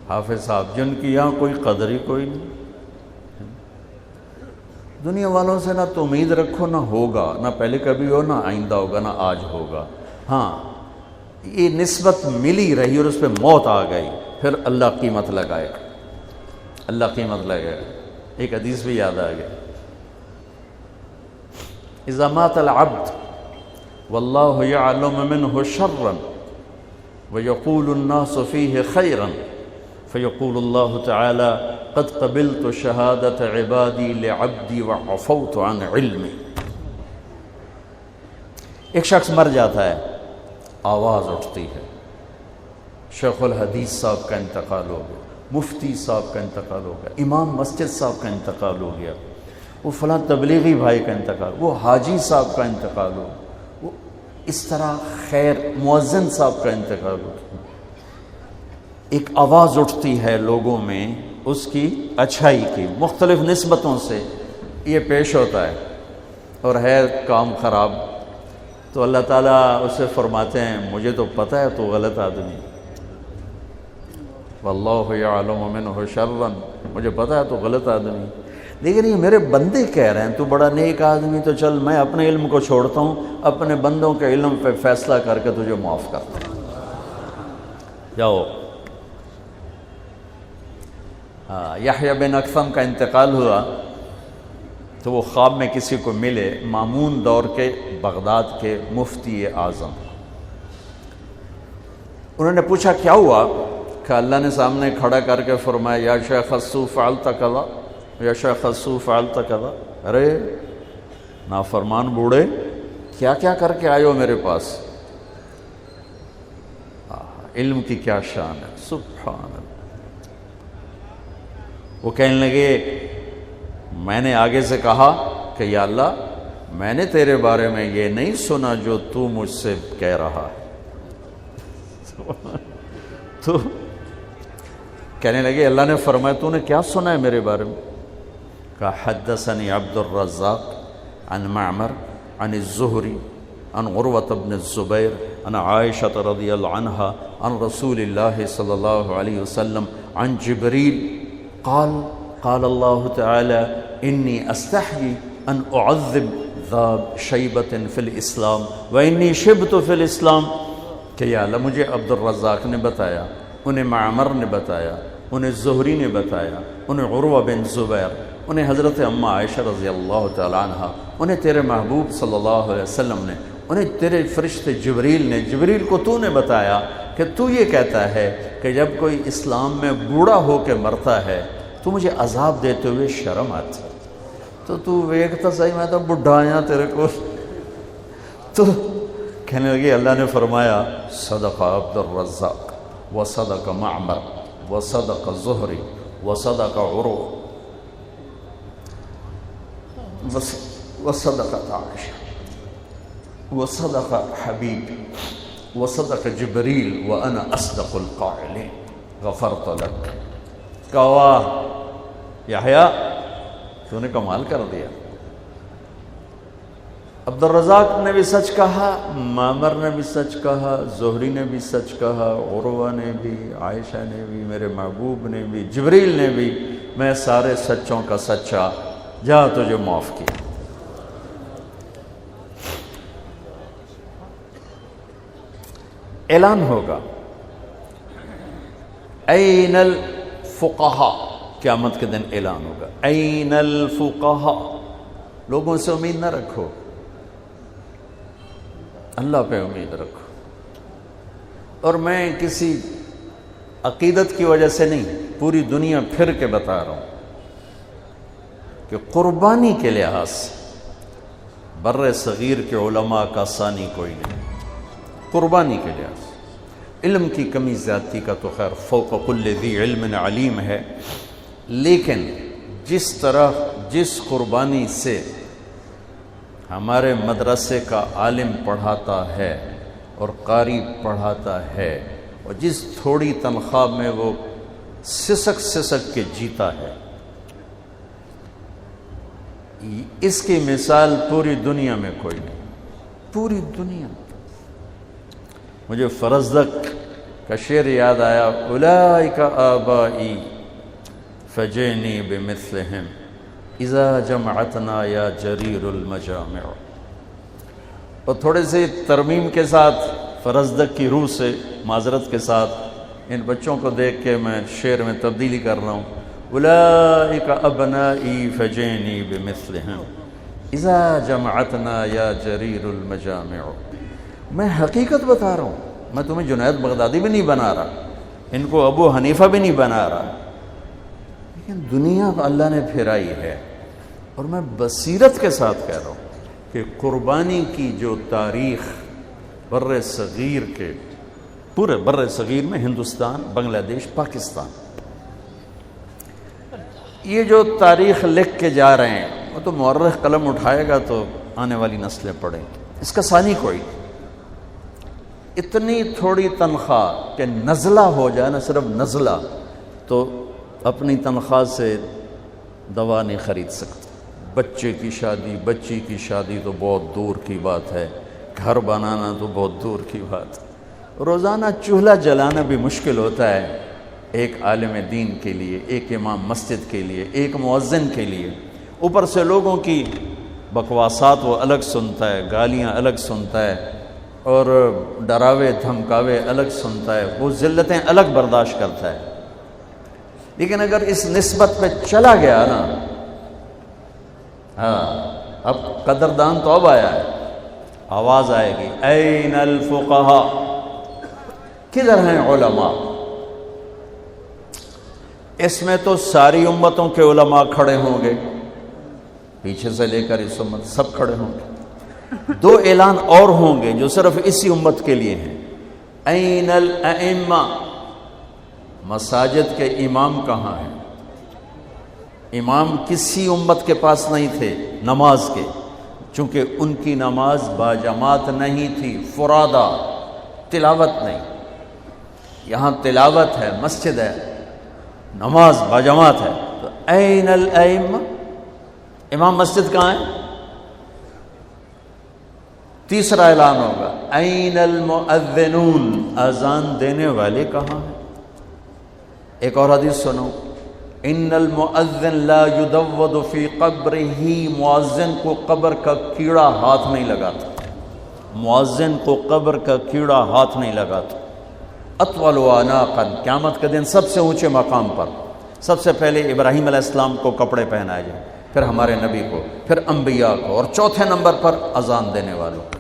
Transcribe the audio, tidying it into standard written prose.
حافظ صاحب جن کی یہاں کوئی قدر ہی کوئی نہیں. دنیا والوں سے نہ تو امید رکھو، نہ ہوگا، نہ پہلے کبھی ہو، نہ آئندہ ہوگا، نہ آج ہوگا. ہاں یہ نسبت ملی رہی اور اس پہ موت آ گئی، پھر اللہ قیمت لگائے گا، اللہ قیمت لگائے گا. ایک حدیث بھی یاد آ گیا، اذا مات العبد واللہ یعلم منہ شرا ویقول الناس فیہ خیرا فیقول اللہ تعالی قد قبلت شہادت عبادی لعبدی وعفوت عن علمی. ایک شخص مر جاتا ہے، آواز اٹھتی ہے، شیخ الحدیث صاحب کا انتقال ہو گیا، مفتی صاحب کا انتقال ہو گیا، امام مسجد صاحب کا انتقال ہو گیا، وہ فلاں تبلیغی بھائی کا انتقال، وہ حاجی صاحب کا انتقال ہو، وہ اس طرح خیر مؤذن صاحب کا انتقال ہو. ایک آواز اٹھتی ہے لوگوں میں اس کی اچھائی کی، مختلف نسبتوں سے یہ پیش ہوتا ہے اور ہے کام خراب، تو اللہ تعالیٰ اسے فرماتے ہیں مجھے تو پتہ ہے تو غلط آدمی، واللہ یعلم منہ شرا، مجھے پتہ ہے تو غلط آدمی، لیکن یہ میرے بندے کہہ رہے ہیں تو بڑا نیک آدمی، تو چل میں اپنے علم کو چھوڑتا ہوں، اپنے بندوں کے علم پہ فیصلہ کر کے تجھے معاف کرتا ہوں. جاؤ. یحییٰ بن اکثم کا انتقال ہوا تو وہ خواب میں کسی کو ملے، مامون دور کے بغداد کے مفتی اعظم. انہوں نے پوچھا کیا ہوا؟ کہ اللہ نے سامنے کھڑا کر کے فرمایا یا شیخ السوء فعلت کذا، یا شیخ السوء فعلت کذا. ارے نافرمان بوڑھے کیا کیا کر کے آئے ہو میرے پاس. علم کی کیا شان ہے، سبحان اللہ. وہ کہنے لگے میں نے آگے سے کہا کہ یا اللہ میں نے تیرے بارے میں یہ نہیں سنا جو تو مجھ سے کہہ رہا ہے. تو کہنے لگے اللہ نے فرمایا تو نے کیا سنا ہے میرے بارے میں؟ کہا حدثنی عبد الرزاق عن معمر عن الزہری عن عروۃ بن الزبیر عن عائشہ رضی اللہ عنہا عن رسول اللہ صلی اللہ علیہ وسلم عن جبریل قال قال اللہ تعالی انی استحیی ان اعذب ذا شیبۃ فی الاسلام وانی شبت فی الاسلام. کہ یا اللہ مجھے عبد الرزاق نے بتایا، انہیں معمر نے بتایا، انہیں زہری نے بتایا، انہیں عروہ بن زبیر، انہیں حضرت اماں عائشہ رضی اللہ تعالی عنہ، انہیں تیرے محبوب صلی اللہ علیہ وسلم نے، انہیں تیرے فرشتے جبریل نے، جبریل کو تو نے بتایا کہ تو یہ کہتا ہے کہ جب کوئی اسلام میں بوڑھا ہو کے مرتا ہے تو مجھے عذاب دیتے ہوئے شرم آتی. تو ویکھتا صحیح میں تو بڈھا آیا تیرے کو. تو کہنے لگے اللہ نے فرمایا صدق عبد الرزاق وصدق معمر وصدق زہری وصدق عروہ وصدقت عائشہ وصدق حبیب وصدق جبریل وانا اصدق القائلین غفرت لک. کہا یحییٰ تو نے کمال کر دیا. عبد الرزاق نے بھی سچ کہا، معمر نے بھی سچ کہا، زہری نے بھی سچ کہا، عروہ نے بھی، عائشہ نے بھی، میرے محبوب نے بھی، جبریل نے بھی، میں سارے سچوں کا سچا، جا تجھے معاف کیا. اعلان ہوگا این الفقہاء، قیامت کے دن اعلان ہوگا این الفقہاء. لوگوں سے امید نہ رکھو، اللہ پہ امید رکھو. اور میں کسی عقیدت کی وجہ سے نہیں، پوری دنیا پھر کے بتا رہا ہوں کہ قربانی کے لحاظ سے بر صغیر کے علماء کا ثانی کوئی نہیں. قربانی کے لحاظ سے علم کی کمی زیادتی کا تو خیر فوق کل ذی علم علیم ہے، لیکن جس طرح جس قربانی سے ہمارے مدرسے کا عالم پڑھاتا ہے اور قاری پڑھاتا ہے، اور جس تھوڑی تنخواہ میں وہ سسک کے جیتا ہے، اس کی مثال پوری دنیا میں کوئی نہیں. پوری دنیا. مجھے فرزدق کا شعر یاد آیا، اولئک آبائی فجئنی بمثلہم اذا جمعتنا یا جریر المجامع۔ اور تھوڑے سے ترمیم کے ساتھ فرزدق کی روح سے معذرت کے ساتھ ان بچوں کو دیکھ کے میں شعر میں تبدیلی کر رہا ہوں، اولئک ابنائی فجئنی بمثلہم اذا جمعتنا یا جریر المجامع۔ میں حقیقت بتا رہا ہوں، میں تمہیں جنید بغدادی بھی نہیں بنا رہا، ان کو ابو حنیفہ بھی نہیں بنا رہا، لیکن دنیا اللہ نے پھیرائی ہے، اور میں بصیرت کے ساتھ کہہ رہا ہوں کہ قربانی کی جو تاریخ بر صغیر کے، پورے بر صغیر میں ہندوستان، بنگلہ دیش، پاکستان، یہ جو تاریخ لکھ کے جا رہے ہیں، وہ تو مورخ قلم اٹھائے گا تو آنے والی نسلیں پڑھیں، اس کا ثانی کوئی۔ اتنی تھوڑی تنخواہ کہ نزلہ ہو جائے نا، صرف نزلہ، تو اپنی تنخواہ سے دوا نہیں خرید سکتا۔ بچے کی شادی، بچی کی شادی تو بہت دور کی بات ہے، گھر بنانا تو بہت دور کی بات ہے، روزانہ چولہا جلانا بھی مشکل ہوتا ہے ایک عالم دین کے لیے، ایک امام مسجد کے لیے، ایک مؤذن کے لیے، اوپر سے لوگوں کی بکواسات وہ الگ سنتا ہے، گالیاں الگ سنتا ہے، اور ڈراوے دھمکاوے الگ سنتا ہے، وہ ذلتیں الگ برداشت کرتا ہے۔ لیکن اگر اس نسبت پہ چلا گیا نا، ہاں اب قدردان تو اب آیا ہے، آواز آئے گی، این الفقہاء، کدھر ہیں علماء؟ اس میں تو ساری امتوں کے علماء کھڑے ہوں گے، پیچھے سے لے کر اس امت سب کھڑے ہوں گے۔ دو اعلان اور ہوں گے جو صرف اسی امت کے لیے ہیں، این الائمہ، مساجد کے امام کہاں ہیں؟ امام کسی امت کے پاس نہیں تھے نماز کے، چونکہ ان کی نماز باجماعت نہیں تھی، فرادہ، تلاوت نہیں۔ یہاں تلاوت ہے، مسجد ہے، نماز باجماعت ہے، تو این الائمہ، امام مسجد کہاں ہے؟ تیسرا اعلان ہوگا، این المؤذنون، اذان دینے والے کہاں ہیں؟ ایک اور حدیث سنو، ان المؤذن لا يدود فی قبرہ، مؤذن کو قبر کا کیڑا ہاتھ نہیں لگاتا، مؤذن کو قبر کا کیڑا ہاتھ نہیں لگاتا۔ اطول عناقا، قیامت کے دن سب سے اونچے مقام پر سب سے پہلے ابراہیم علیہ السلام کو کپڑے پہنائے جائیں، پھر ہمارے نبی کو، پھر انبیاء کو، اور چوتھے نمبر پر اذان دینے والوں کو۔